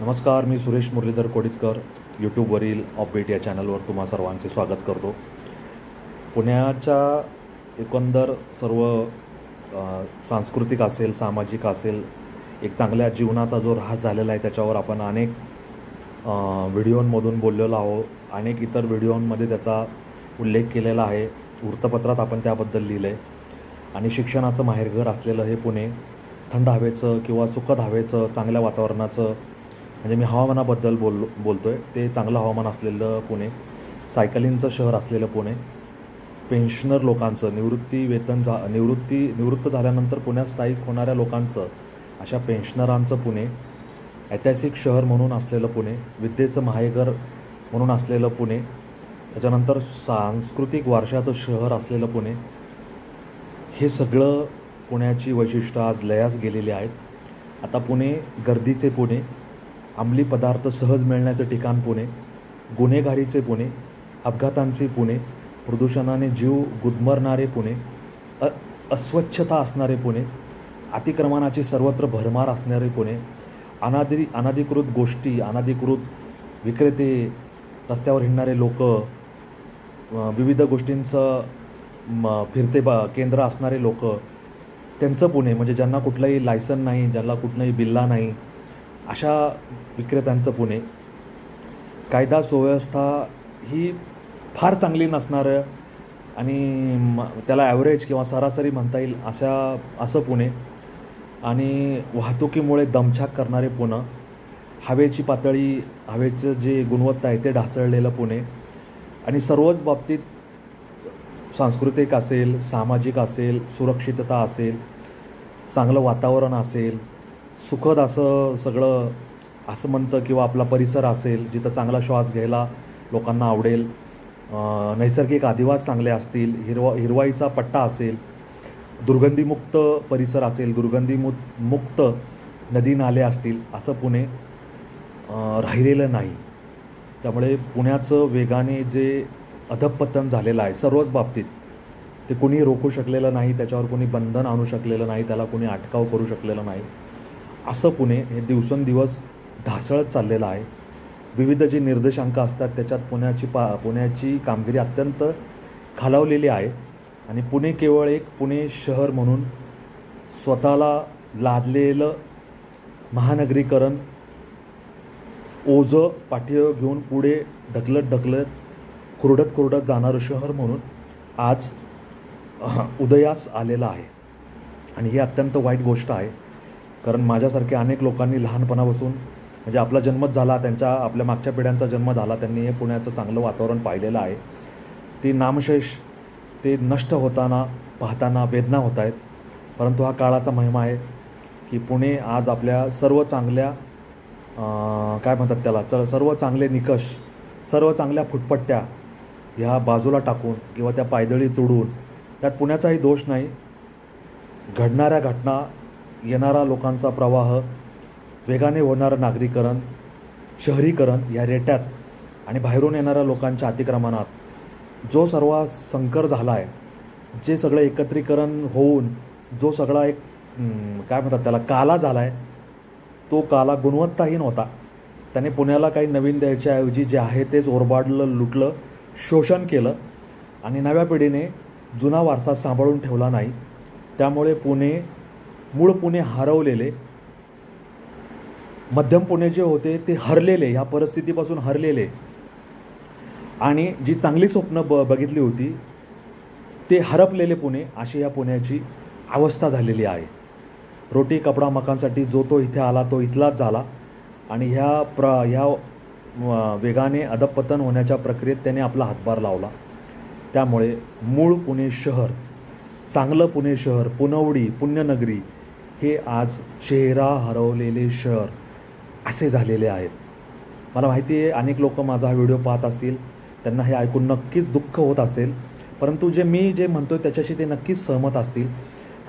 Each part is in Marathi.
नमस्कार, मी सुरेश मुरलीधर कोडिचकर. यूट्यूबवरील अपडेट या चॅनलवर तुम्हा सर्वांचे स्वागत करतो. पुण्याच्या एकंदर सर्व सांस्कृतिक असेल, सामाजिक असेल, एक चांगल्या जीवनाचा जो ऱ्हास झालेला आहे त्याच्यावर आपण अनेक व्हिडिओंमधून बोललेलो आहोत. अनेक इतर व्हिडिओंमध्ये त्याचा उल्लेख केलेला आहे. वृत्तपत्रात आपण त्याबद्दल लिहिलं आहे. आणि शिक्षणाचं माहेरघर असलेलं हे पुणे, थंड हवेचं किंवा सुखद हवेचं, चांगल्या वातावरणाचं, म्हणजे मी हवामानाबद्दल बोलतो आहे, ते चांगलं हवामान असलेलं पुणे, सायकलिंगचं शहर असलेलं पुणे, पेन्शनर लोकांचं, निवृत्त झाल्यानंतर पुण्यात स्थायिक होणाऱ्या लोकांचं, अशा पेन्शनरांचं पुणे, ऐतिहासिक शहर म्हणून असलेलं पुणे, विद्येचं माहेरघर म्हणून असलेलं पुणे, त्याच्यानंतर सांस्कृतिक वारशाचं शहर असलेलं पुणे, हे सगळं पुण्याची वैशिष्ट्य आज लयास गेलेली आहेत. आता पुणे गर्दीचे पुणे, अंमली पदार्थ सहज मिळण्याचं ठिकाण पुणे, गुन्हेगारीचे पुणे, अपघातांचे पुणे, प्रदूषणाने जीव गुदमरणारे पुणे, अस्वच्छता असणारे पुणे, अतिक्रमणाची सर्वत्र भरमार असणारे पुणे, अनधिकृत गोष्टी, अनधिकृत विक्रेते, रस्त्यावर हिंडणारे लोक, विविध गोष्टींचं फिरते केंद्र असणारे लोक, त्यांचं पुणे, म्हणजे ज्यांना कुठलंही लायसन नाही, ज्यांना कुठलंही बिल्ला नाही, अशा विक्रेत्यांचं पुणे, कायदा सुव्यवस्था ही फार चांगली नसणारं आणि त्याला ॲव्हरेज किंवा सरासरी म्हणता येईल असं पुणे, आणि वाहतुकीमुळे दमछाक करणारे पुणे, हवेची पातळी, हवेचं जे गुणवत्ता आहे ते ढासळलेलं पुणे, आणि सर्वच बाबतीत सांस्कृतिक असेल, सामाजिक असेल, सुरक्षितता असेल, चांगलं वातावरण असेल, सुखद असं सगळं असं म्हणतं किंवा आपला परिसर असेल जिथं चांगला श्वास घ्यायला लोकांना आवडेल, नैसर्गिक अधिवास चांगले असतील, हिरवाईचा पट्टा असेल, दुर्गंधीमुक्त परिसर असेल, दुर्गंधीमुक्त नदी नाले असतील, असं पुणे राहिलेलं नाही. त्यामुळे पुण्याचं वेगाने जे अधःपतन झालेलं आहे सर्वच बाबतीत, ते कोणी रोखू शकलेलं नाही, त्याच्यावर कोणी बंधन आणू शकलेलं नाही, त्याला कोणी अटकाव करू शकलेलं नाही, असं पुणे हे दिवसेंदिवस ढासळत चाललेलं आहे. विविध जे निर्देशांक असतात त्याच्यात पुण्याची कामगिरी अत्यंत खालावलेली आहे. आणि पुणे केवळ एक पुणे शहर म्हणून स्वतःला लादलेलं महानगरीकरण ओझं पाठीवर घेऊन पुढे ढकलत कुरडत जाणारं शहर म्हणून आज उदयास आलेलं आहे. आणि ही अत्यंत वाईट गोष्ट आहे. कारण माझ्यासारखे अनेक लोकांनी लहानपणापासून, म्हणजे आपला जन्मच झाला, आपल्या मागच्या पिढ्यांचा जन्म झाला, त्यांनी हे पुण्याचं चांगलं वातावरण पाहिलेलं आहे. ती नामशेष ते नष्ट होताना पाहताना वेदना होत आहेत. परंतु हा काळाचा महिमा आहे की पुणे आज आपल्या सर्व चांगल्या काय म्हणतात त्याला, सर्व चांगले निकष, सर्व चांगल्या फुटपट्ट्या ह्या बाजूला टाकून किंवा त्या पायदळी तोडून, त्यात पुण्याचाही दोष नाही, घडणाऱ्या घटना, येणारा लोकांचा प्रवाह, वेगाने होणारं नागरीकरण, शहरीकरण या रेट्यात आणि बाहेरून येणाऱ्या लोकांच्या अतिक्रमणात जो सर्व संकर झाला आहे, जे सगळं एकत्रीकरण होऊन जो सगळा एक काय म्हणतात त्याला काला झाला आहे, तो काला गुणवत्ताहीन होता. त्याने पुण्याला काही नवीन द्यायच्याऐवजी जे आहे तेच ओरबाडलं, लुटलं, शोषण केलं आणि नव्या पिढीने जुना वारसा सांभाळून ठेवला नाही. त्यामुळे मूळ पुणे हरवलेले, मध्यम पुणे जे होते ते हरलेले, ह्या परिस्थितीपासून हरलेले, आणि जी चांगली स्वप्न बघितली होती ते हरपलेले पुणे, अशी या पुण्याची अवस्था झालेली आहे. रोटी कपडा मकानसाठी जो तो इथे आला तो इथलाच झाला. आणि ह्या वेगाने अधःपतन होण्याच्या प्रक्रियेत त्याने आपला हातभार लावला. त्यामुळे मूळ पुणे शहर, चांगलं पुणे शहर, पुनवडी, पुण्यनगरी हे आज चेहरा हरवलेले शहर असे झालेले आहेत. मला माहिती आहे अनेक लोक माझा हा व्हिडिओ पाहत असतील, त्यांना हे ऐकून नक्कीच दुःख होत असेल, परंतु मी जे म्हणतो त्याच्याशी ते नक्कीच सहमत असतील.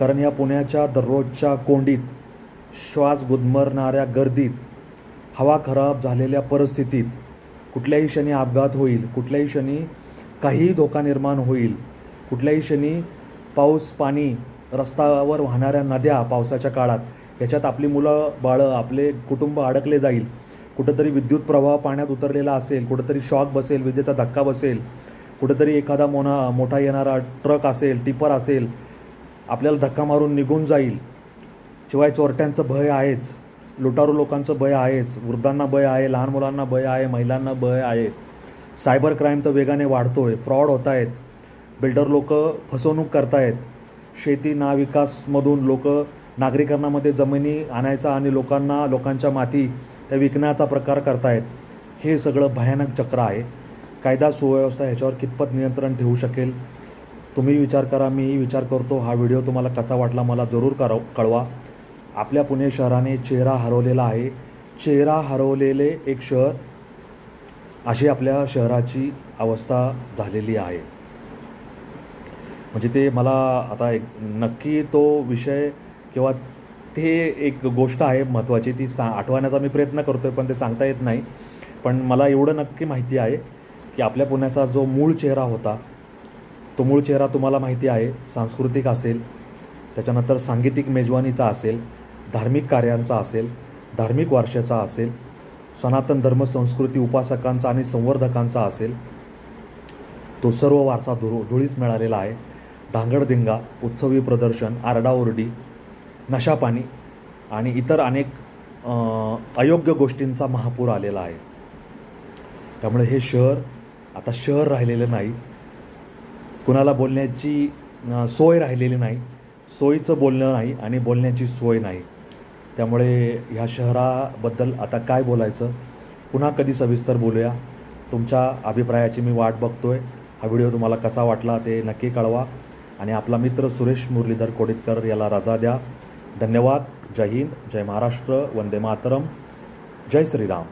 कारण या पुण्याच्या दररोजच्या कोंडीत, श्वास गुदमरणाऱ्या गर्दीत, हवा खराब झालेल्या परिस्थितीत, कुठल्याही क्षणी अपघात होईल, कुठल्याही क्षणी काहीही धोका निर्माण होईल, कुठल्याही क्षणी पाऊस, पाणी, रस्त्यावर वाहणाऱ्या नद्या पावसाच्या काळात, याच्यात आपली मुलं बाळं, आपले कुटुंब अडकले जाईल, कुठंतरी विद्युत प्रवाह पाण्यात उतरलेला असेल, कुठंतरी शॉक बसेल, विजेचा धक्का बसेल, कुठंतरी एखादा मोठा येणारा ट्रक असेल, टिपर असेल, आपल्याला धक्का मारून निघून जाईल. शिवाय चोरट्यांचं भय आहेच, लुटारू लोकांचं भय आहेच, वृद्धांना भय आहे, लहान मुलांना भय आहे, महिलांना भय आहे. सायबर क्राईम तर वेगाने वाढतो आहे, फ्रॉड होत आहेत, बिल्डर लोक फसवणूक करतायत, शेती नाविकासमधून लोक नागरिकांमध्ये जमिनी आणायचा आणि लोकांच्या माती त्या विकण्याचा प्रकार करतायत. हे सगळं भयानक चक्र आहे. कायदा सुव्यवस्था ह्याच्यावर कितपत नियंत्रण ठेवू शकेल तुम्ही विचार करा, मीही विचार करतो. हा व्हिडिओ तुम्हाला कसा वाटला मला जरूर कळवा. आपल्या पुणे शहराने चेहरा हरवलेला आहे. चेहरा हरवलेले एक शहर अशी आपल्या शहराची अवस्था झालेली आहे. म्हणजे ते मला आता एक नक्की तो विषय किंवा ते एक गोष्ट आहे महत्त्वाची, ती आठवण्याचा मी प्रयत्न करतो आहे, पण ते सांगता येत नाही. पण मला एवढं नक्की माहिती आहे की आपल्या पुण्याचा जो मूळ चेहरा होता, तो मूळ चेहरा तुम्हाला माहिती आहे, सांस्कृतिक असेल, त्याच्यानंतर सांगीतिक मेजवानीचा असेल, धार्मिक कार्यांचा असेल, धार्मिक वारशाचा असेल, सनातन धर्म संस्कृती उपासकांचा आणि संवर्धकांचा असेल, तो सर्व वारसा धुळीस मिळालेला आहे. धांगडधिंगा, उत्सवी प्रदर्शन, आरडाओरडी, नशापाणी आणि इतर अनेक अयोग्य गोष्टींचा महापूर आलेला आहे. त्यामुळे हे शहर आता शहर राहिलेलं नाही, कुणाला बोलण्याची सोय राहिलेली नाही, सोयीचं बोलणं नाही आणि बोलण्याची सोय नाही. त्यामुळे ह्या शहराबद्दल आता काय बोलायचं, पुन्हा कधी सविस्तर बोलूया. तुमच्या अभिप्रायाची मी वाट बघतो आहे. हा व्हिडिओ तुम्हाला कसा वाटला ते नक्की कळवा आणि आपला मित्र सुरेश मुरलीधर कोडितकर याला रजा द्या. धन्यवाद. जय हिंद, जय महाराष्ट्र, वंदे मातरम, जय श्रीराम.